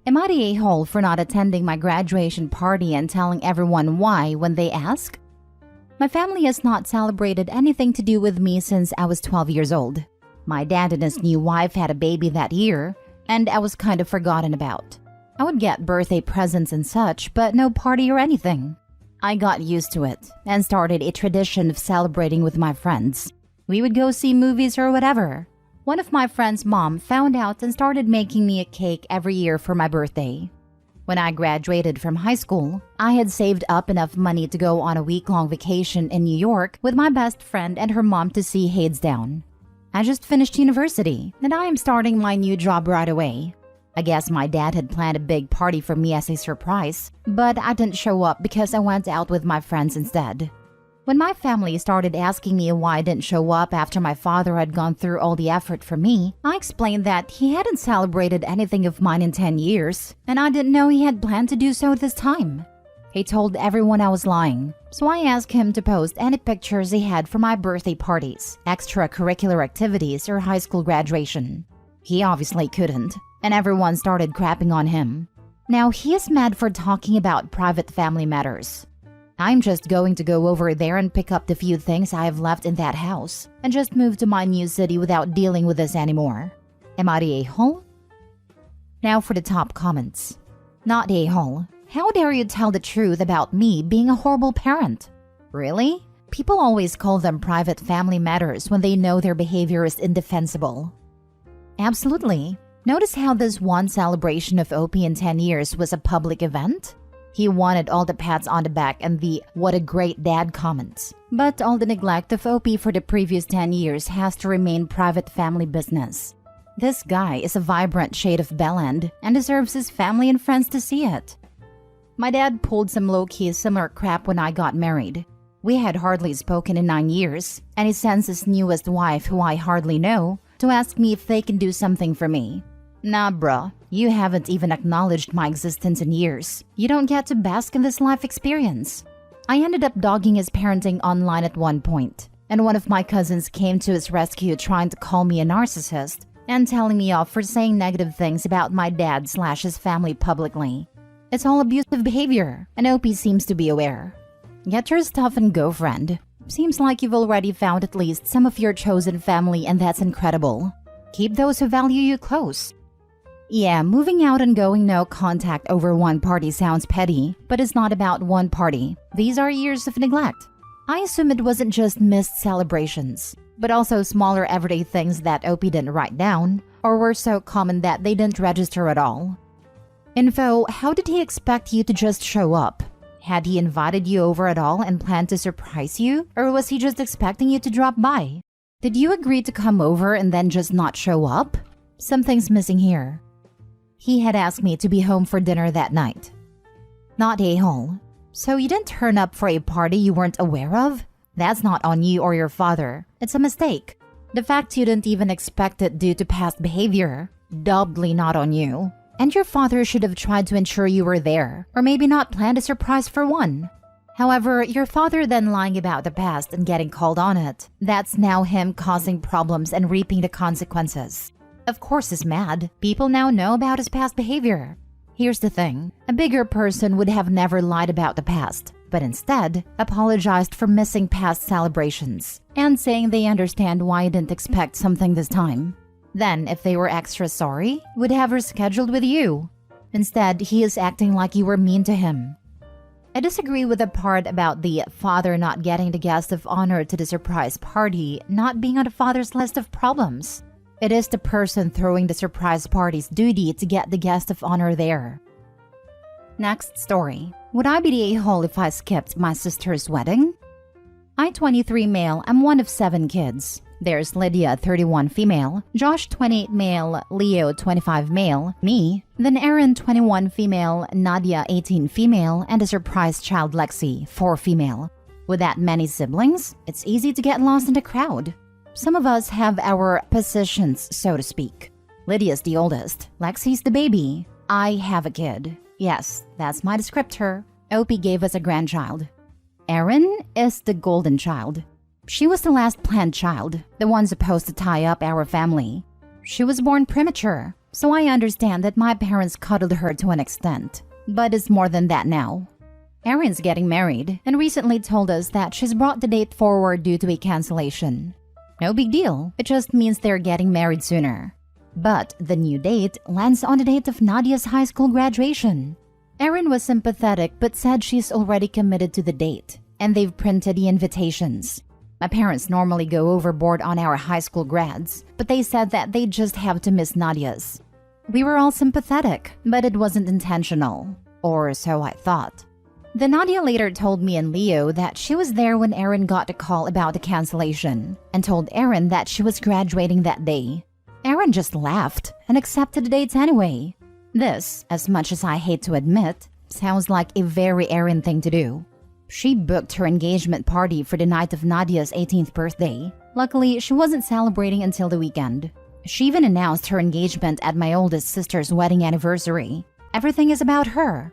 Am I the a-hole for not attending my graduation party and telling everyone why when they ask? My family has not celebrated anything to do with me since I was 12 years old. My dad and his new wife had a baby that year, and I was kind of forgotten about. I would get birthday presents and such, but no party or anything. I got used to it and started a tradition of celebrating with my friends. We would go see movies or whatever. One of my friend's mom found out and started making me a cake every year for my birthday. When I graduated from high school, I had saved up enough money to go on a week-long vacation in New York with my best friend and her mom to see Hadestown. I just finished university, and I am starting my new job right away. I guess my dad had planned a big party for me as a surprise, but I didn't show up because I went out with my friends instead. When my family started asking me why I didn't show up after my father had gone through all the effort for me, I explained that he hadn't celebrated anything of mine in 10 years, and I didn't know he had planned to do so this time. He told everyone I was lying, so I asked him to post any pictures he had for my birthday parties, extracurricular activities, or high school graduation. He obviously couldn't, and everyone started crapping on him. Now he is mad for talking about private family matters. I'm just going to go over there and pick up the few things I have left in that house and just move to my new city without dealing with this anymore. Am I the a-hole? Now for the top comments. Not a-hole. How dare you tell the truth about me being a horrible parent? Really? People always call them private family matters when they know their behavior is indefensible. Absolutely. Notice how this one celebration of Opie in 10 years was a public event? He wanted all the pats on the back and the "what a great dad" comments. But all the neglect of Opie for the previous 10 years has to remain private family business. This guy is a vibrant shade of bellend and deserves his family and friends to see it. My dad pulled some low-key similar crap when I got married. We had hardly spoken in 9 years, and he sends his newest wife, who I hardly know, to ask me if they can do something for me. Nah, bruh. You haven't even acknowledged my existence in years. You don't get to bask in this life experience. I ended up dogging his parenting online at one point, and one of my cousins came to his rescue trying to call me a narcissist and telling me off for saying negative things about my dad/his family publicly. It's all abusive behavior, and Opie seems to be aware. Get your stuff and go, friend. Seems like you've already found at least some of your chosen family, and that's incredible. Keep those who value you close. Yeah, moving out and going no contact over one party sounds petty, but it's not about one party. These are years of neglect. I assume it wasn't just missed celebrations, but also smaller everyday things that Opie didn't write down, or were so common that they didn't register at all. Info, how did he expect you to just show up? Had he invited you over at all and planned to surprise you, or was he just expecting you to drop by? Did you agree to come over and then just not show up? Something's missing here. He had asked me to be home for dinner that night. Not a-hole. So you didn't turn up for a party you weren't aware of? That's not on you or your father. It's a mistake. The fact you didn't even expect it due to past behavior, doubly not on you. And your father should have tried to ensure you were there, or maybe not planned a surprise for one. However, your father then lying about the past and getting called on it, that's now him causing problems and reaping the consequences. Of course he's mad. People now know about his past behavior. Here's the thing. A bigger person would have never lied about the past, but instead apologized for missing past celebrations and saying they understand why he didn't expect something this time. Then, if they were extra sorry, would have rescheduled with you. Instead, he is acting like you were mean to him. I disagree with the part about the father not getting the guest of honor to the surprise party not being on the father's list of problems. It is the person throwing the surprise party's duty to get the guest of honor there. Next story. Would I be the a-hole if I skipped my sister's wedding? I, 23 male, am one of 7 kids. There's Lydia, 31 female, Josh, 28 male, Leo, 25 male, me, then Aaron, 21 female, Nadia, 18 female, and a surprise child Lexi, 4 female. With that many siblings, it's easy to get lost in the crowd. Some of us have our positions, so to speak. Lydia's the oldest, Lexi's the baby. I have a kid. Yes, that's my descriptor. Opie gave us a grandchild. Erin is the golden child. She was the last planned child, the one supposed to tie up our family. She was born premature, So I understand that my parents cuddled her to an extent, but it's more than that now. Erin's getting married and recently told us that she's brought the date forward due to a cancellation. No big deal, it just means they're getting married sooner. But the new date lands on the date of Nadia's high school graduation. Erin was sympathetic but said she's already committed to the date, and they've printed the invitations. My parents normally go overboard on our high school grads, but they said that they just have to miss Nadia's. We were all sympathetic, but it wasn't intentional. Or so I thought. Then Nadia later told me and Leo that she was there when Erin got a call about the cancellation and told Erin that she was graduating that day. Erin just laughed and accepted the dates anyway. This, as much as I hate to admit, sounds like a very Erin thing to do. She booked her engagement party for the night of Nadia's 18th birthday. Luckily, she wasn't celebrating until the weekend. She even announced her engagement at my oldest sister's wedding anniversary. Everything is about her.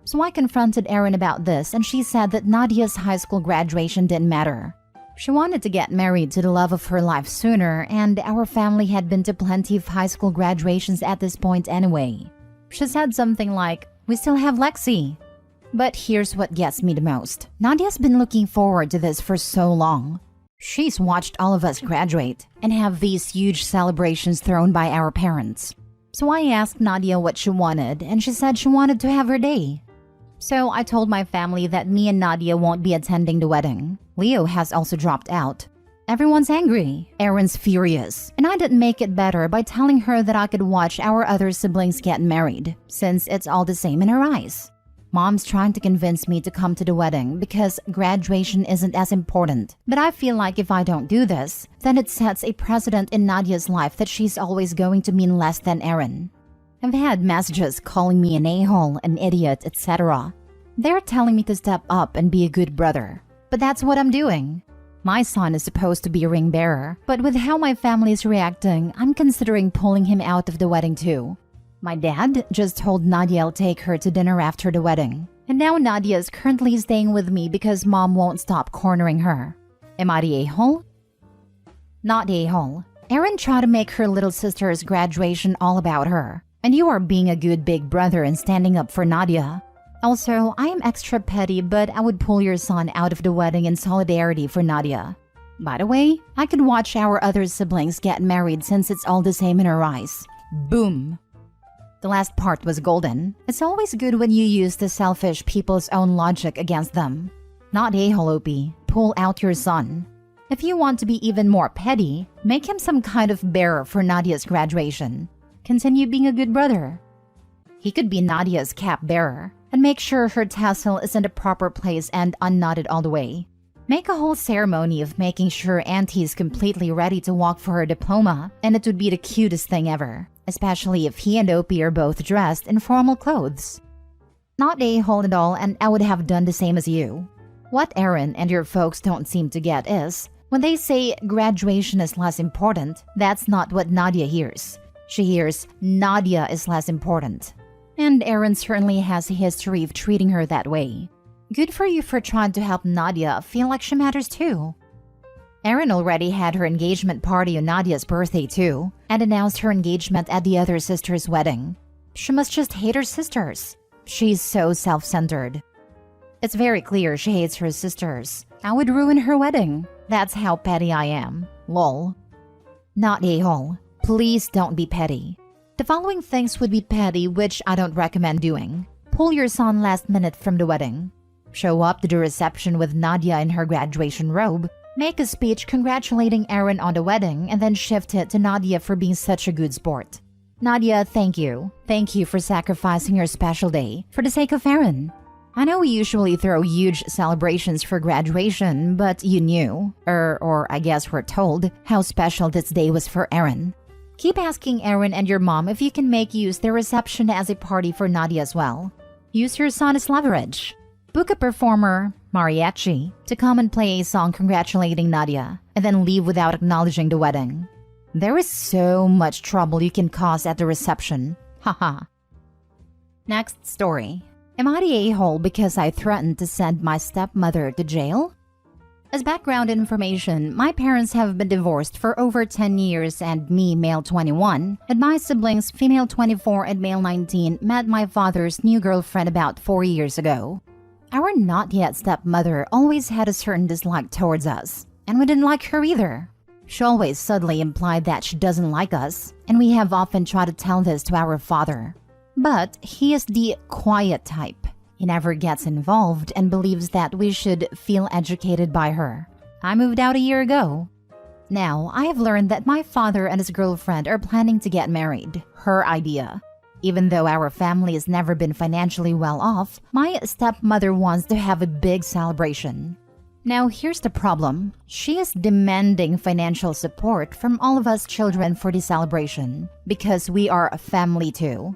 So I confronted Erin about this and she said that Nadia's high school graduation didn't matter. She wanted to get married to the love of her life sooner, and our family had been to plenty of high school graduations at this point anyway. She said something like, "We still have Lexi." But here's what gets me the most. Nadia's been looking forward to this for so long. She's watched all of us graduate and have these huge celebrations thrown by our parents. So I asked Nadia what she wanted, and she said she wanted to have her day. So I told my family that me and Nadia won't be attending the wedding. Leo has also dropped out. Everyone's angry. Erin's furious. And I didn't make it better by telling her that I could watch our other siblings get married, since it's all the same in her eyes. Mom's trying to convince me to come to the wedding because graduation isn't as important. But I feel like if I don't do this, then it sets a precedent in Nadia's life that she's always going to mean less than Erin. I've had messages calling me an a-hole, an idiot, etc. They're telling me to step up and be a good brother. But that's what I'm doing. My son is supposed to be a ring bearer, but with how my family is reacting, I'm considering pulling him out of the wedding too. My dad just told Nadia I'll take her to dinner after the wedding. And now Nadia is currently staying with me because mom won't stop cornering her. Am I the a-hole? Not a-hole. Erin tried to make her little sister's graduation all about her. And you are being a good big brother and standing up for Nadia. Also, I am extra petty, but I would pull your son out of the wedding in solidarity for Nadia. By the way, I could watch our other siblings get married since it's all the same in her eyes. Boom. The last part was golden. It's always good when you use the selfish people's own logic against them. Not a-hole, Opie. Pull out your son. If you want to be even more petty, make him some kind of bearer for Nadia's graduation. Continue being a good brother. He could be Nadia's cap bearer and make sure her tassel is in the proper place and unknotted all the way. Make a whole ceremony of making sure Auntie's completely ready to walk for her diploma, and it would be the cutest thing ever, especially if he and Opie are both dressed in formal clothes. Not a-hole at all, and I would have done the same as you. What Erin and your folks don't seem to get is, when they say graduation is less important, that's not what Nadia hears. She hears Nadia is less important. And Erin certainly has a history of treating her that way. Good for you for trying to help Nadia feel like she matters too. Erin already had her engagement party on Nadia's birthday too, and announced her engagement at the other sister's wedding. She must just hate her sisters. She's so self-centered. It's very clear she hates her sisters. I would ruin her wedding. That's how petty I am. Lol. Not a-hole. Please don't be petty. The following things would be petty, which I don't recommend doing. Pull your son last minute from the wedding. Show up to the reception with Nadia in her graduation robe. Make a speech congratulating Erin on the wedding and then shift it to Nadia for being such a good sport. Nadia, thank you. Thank you for sacrificing your special day for the sake of Erin. I know we usually throw huge celebrations for graduation, but you knew, or I guess we're told, how special this day was for Erin. Keep asking Erin and your mom if you can make use their reception as a party for Nadia as well. Use your son as leverage. Book a performer, mariachi, to come and play a song congratulating Nadia, and then leave without acknowledging the wedding. There is so much trouble you can cause at the reception. Haha. Next story. Am I the a-hole because I threatened to send my stepmother to jail? As background information, my parents have been divorced for over 10 years and me, male 21, and my siblings, female 24 and male 19, met my father's new girlfriend about 4 years ago. Our not yet stepmother always had a certain dislike towards us, and we didn't like her either. She always subtly implied that she doesn't like us, and we have often tried to tell this to our father. But he is the quiet type. He never gets involved and believes that we should feel educated by her. I moved out a year ago. Now, I have learned that my father and his girlfriend are planning to get married. Her idea. Even though our family has never been financially well off, my stepmother wants to have a big celebration. Now, here's the problem. She is demanding financial support from all of us children for the celebration, because we are a family too.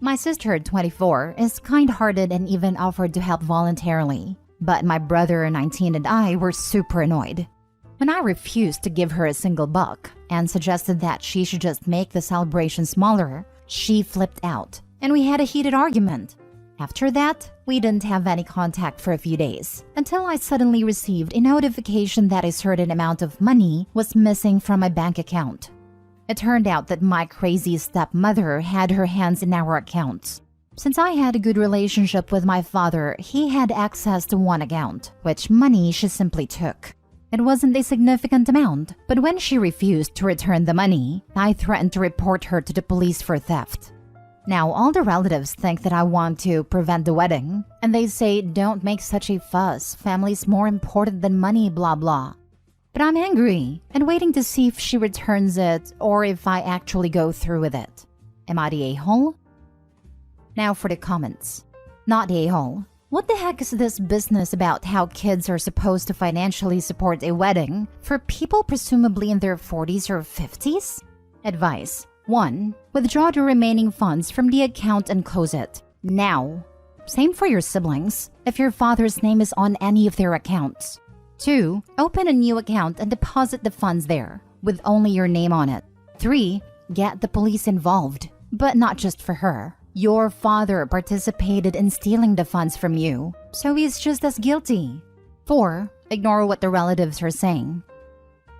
My sister, 24, is kind-hearted and even offered to help voluntarily. But my brother, 19, and I were super annoyed. When I refused to give her a single buck and suggested that she should just make the celebration smaller, she flipped out, and we had a heated argument. After that, we didn't have any contact for a few days, until I suddenly received a notification that a certain amount of money was missing from my bank account. It turned out that my crazy stepmother had her hands in our accounts. Since I had a good relationship with my father, he had access to one account, which money she simply took. It wasn't a significant amount, but when she refused to return the money, I threatened to report her to the police for theft. Now, all the relatives think that I want to prevent the wedding, and they say, "Don't make such a fuss, family's more important than money, blah blah." But I'm angry and waiting to see if she returns it or if I actually go through with it. Am I the a-hole? Now for the comments. Not the a-hole. What the heck is this business about how kids are supposed to financially support a wedding for people presumably in their 40s or 50s? Advice. 1. Withdraw the remaining funds from the account and close it. Now. Same for your siblings, if your father's name is on any of their accounts. 2. Open a new account and deposit the funds there, with only your name on it. 3. Get the police involved, but not just for her. Your father participated in stealing the funds from you, so he's just as guilty. 4. Ignore what the relatives are saying.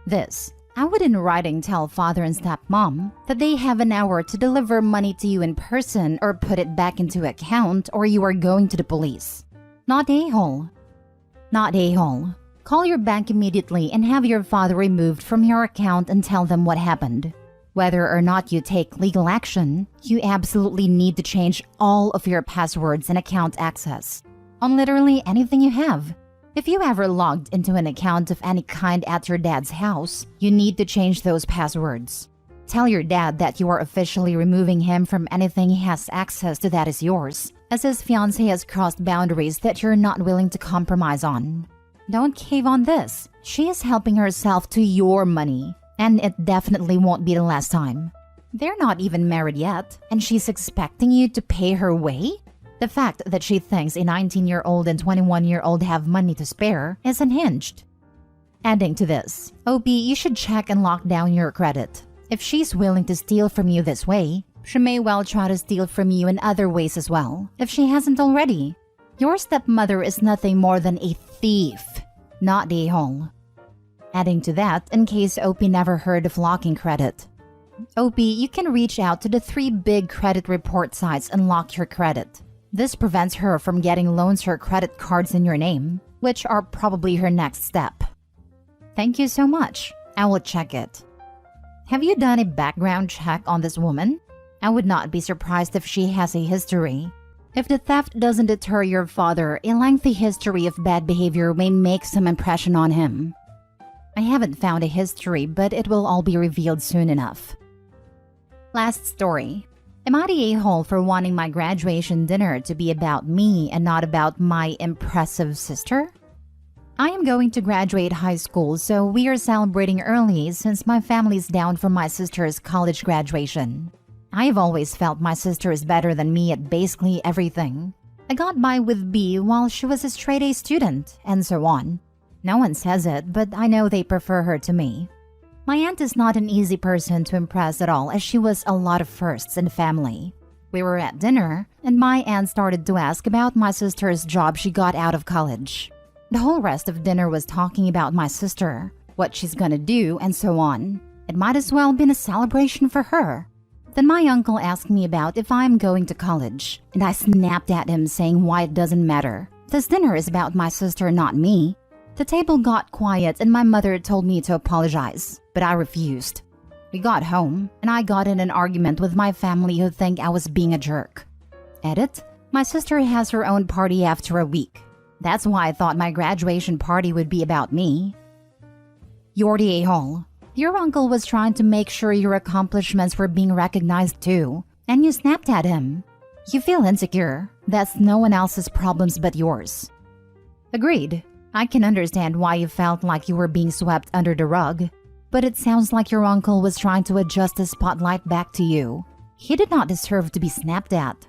This. I would in writing tell father and stepmom that they have an hour to deliver money to you in person or put it back into account or you are going to the police. Not a-hole. Not a-hole. Call your bank immediately and have your father removed from your account and tell them what happened. Whether or not you take legal action, you absolutely need to change all of your passwords and account access on literally anything you have. If you ever logged into an account of any kind at your dad's house, you need to change those passwords. Tell your dad that you are officially removing him from anything he has access to that is yours, as his fiancé has crossed boundaries that you're not willing to compromise on. Don't cave on this. She is helping herself to your money, and it definitely won't be the last time. They're not even married yet, and she's expecting you to pay her way? The fact that she thinks a 19-year-old and 21-year-old have money to spare is unhinged. Adding to this, OP, you should check and lock down your credit. If she's willing to steal from you this way, she may well try to steal from you in other ways as well, if she hasn't already. Your stepmother is nothing more than a thief, not the a-hole. Adding to that, in case OP never heard of locking credit. OP, you can reach out to the 3 big credit report sites and lock your credit. This prevents her from getting loans or credit cards in your name, which are probably her next step. Thank you so much. I will check it. Have you done a background check on this woman? I would not be surprised if she has a history. If the theft doesn't deter your father, a lengthy history of bad behavior may make some impression on him. I haven't found a history, but it will all be revealed soon enough. Last story. Am I the a-hole for wanting my graduation dinner to be about me and not about my impressive sister? I am going to graduate high school, so we are celebrating early since my family's down for my sister's college graduation. I have always felt my sister is better than me at basically everything. I got by with B while she was a straight A student, and so on. No one says it, but I know they prefer her to me. My aunt is not an easy person to impress at all, as she was a lot of firsts in the family. We were at dinner, and my aunt started to ask about my sister's job she got out of college. The whole rest of dinner was talking about my sister, what she's gonna do, and so on. It might as well been a celebration for her. Then my uncle asked me about if I'm going to college, and I snapped at him saying why it doesn't matter. This dinner is about my sister, not me. The table got quiet and my mother told me to apologize, but I refused. We got home, and I got in an argument with my family who think I was being a jerk. Edit: my sister has her own party after a week. That's why I thought my graduation party would be about me. You're the a-hole. Your uncle was trying to make sure your accomplishments were being recognized too, and you snapped at him. You feel insecure. That's no one else's problems but yours. Agreed. I can understand why you felt like you were being swept under the rug, but it sounds like your uncle was trying to adjust the spotlight back to you. He did not deserve to be snapped at.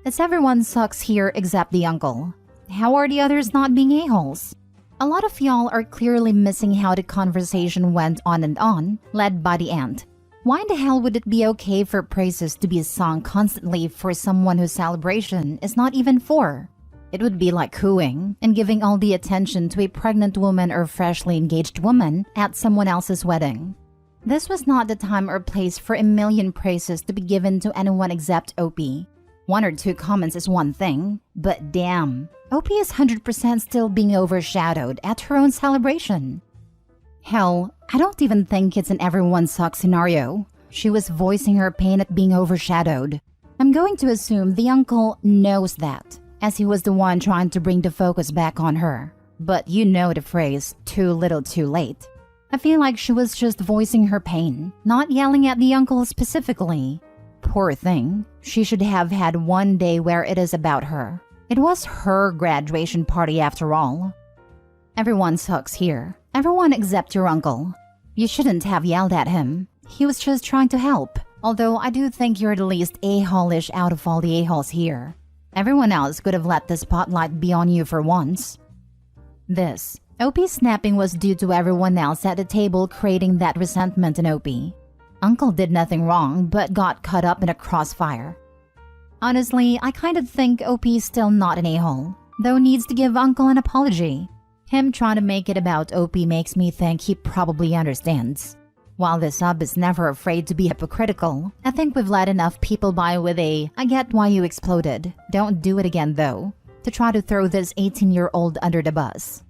As everyone sucks here except the uncle. How are the others not being a-holes? A lot of y'all are clearly missing how the conversation went on and on, led by the aunt. Why in the hell would it be okay for praises to be sung constantly for someone whose celebration is not even for? It would be like cooing and giving all the attention to a pregnant woman or freshly engaged woman at someone else's wedding. This was not the time or place for a million praises to be given to anyone except OP. 1 or 2 comments is one thing, but damn, OP is 100% still being overshadowed at her own celebration. Hell, I don't even think it's an everyone sucks scenario. She was voicing her pain at being overshadowed. I'm going to assume the uncle knows that, as he was the one trying to bring the focus back on her. But you know the phrase, too little too late. I feel like she was just voicing her pain, not yelling at the uncle specifically. Poor thing, she should have had one day where it is about her. It was her graduation party after all. Everyone sucks here. Everyone except your uncle. You shouldn't have yelled at him. He was just trying to help. Although I do think you're the least a-hole-ish out of all the a-holes here. Everyone else could have let the spotlight be on you for once. This, OP snapping was due to everyone else at the table creating that resentment in OP. Uncle did nothing wrong, but got caught up in a crossfire. Honestly, I kind of think OP's still not an a-hole, though needs to give Uncle an apology. Him trying to make it about OP makes me think he probably understands. While this sub is never afraid to be hypocritical, I think we've let enough people by with a "I get why you exploded, don't do it again though," to try to throw this 18-year-old under the bus.